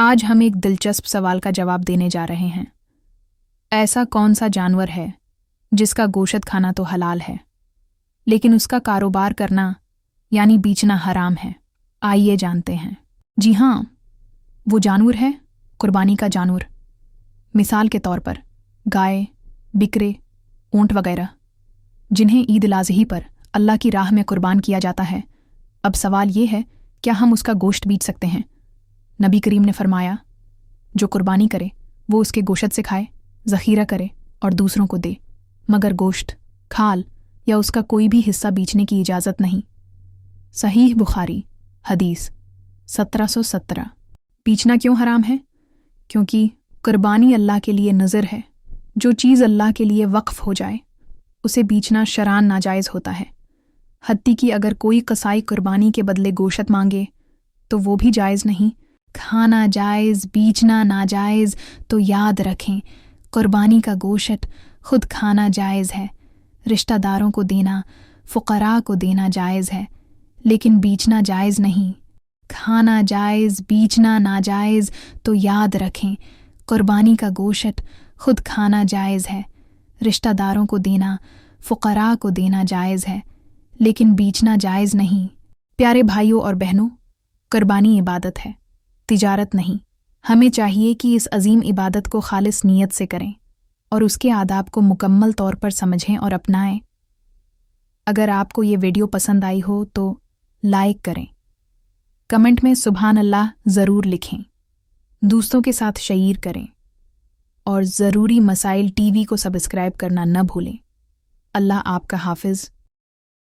آج ہم ایک دلچسپ سوال کا جواب دینے جا رہے ہیں۔ ایسا کون سا جانور ہے جس کا گوشت کھانا تو حلال ہے لیکن اس کا کاروبار کرنا یعنی بیچنا حرام ہے؟ آئیے جانتے ہیں۔ جی ہاں، وہ جانور ہے قربانی کا جانور۔ مثال کے طور پر گائے، بکرے، اونٹ وغیرہ جنہیں عید الاضحی پر اللہ کی راہ میں قربان کیا جاتا ہے۔ اب سوال یہ ہے، کیا ہم اس کا گوشت بیچ سکتے ہیں؟ نبی کریم نے فرمایا، جو قربانی کرے وہ اس کے گوشت سے کھائے، ذخیرہ کرے اور دوسروں کو دے، مگر گوشت، کھال یا اس کا کوئی بھی حصہ بیچنے کی اجازت نہیں۔ صحیح بخاری حدیث 1717۔ بیچنا کیوں حرام ہے؟ کیونکہ قربانی اللہ کے لیے نذر ہے۔ جو چیز اللہ کے لیے وقف ہو جائے اسے بیچنا شرعاً ناجائز ہوتا ہے۔ حتیٰ کہ اگر کوئی قصائی قربانی کے بدلے گوشت مانگے تو وہ بھی جائز نہیں۔ کھانا جائز، بیچنا ناجائز، تو یاد رکھیں قربانی کا گوشت خود کھانا جائز ہے، رشتہ داروں کو دینا، فقراء کو دینا جائز ہے، لیکن بیچنا جائز نہیں۔ کھانا جائز، بیچنا ناجائز، تو یاد رکھیں قربانی کا گوشت خود کھانا جائز ہے، رشتہ داروں کو دینا، فقراء کو دینا جائز ہے، لیکن بیچنا جائز نہیں۔ پیارے بھائیوں اور بہنوں، قربانی عبادت ہے، تجارت نہیں۔ ہمیں چاہیے کہ اس عظیم عبادت کو خالص نیت سے کریں اور اس کے آداب کو مکمل طور پر سمجھیں اور اپنائیں۔ اگر آپ کو یہ ویڈیو پسند آئی ہو تو لائک کریں، کمنٹ میں سبحان اللہ ضرور لکھیں، دوستوں کے ساتھ شیئر کریں اور ضروری مسائل ٹی وی کو سبسکرائب کرنا نہ بھولیں۔ اللہ آپ کا حافظ۔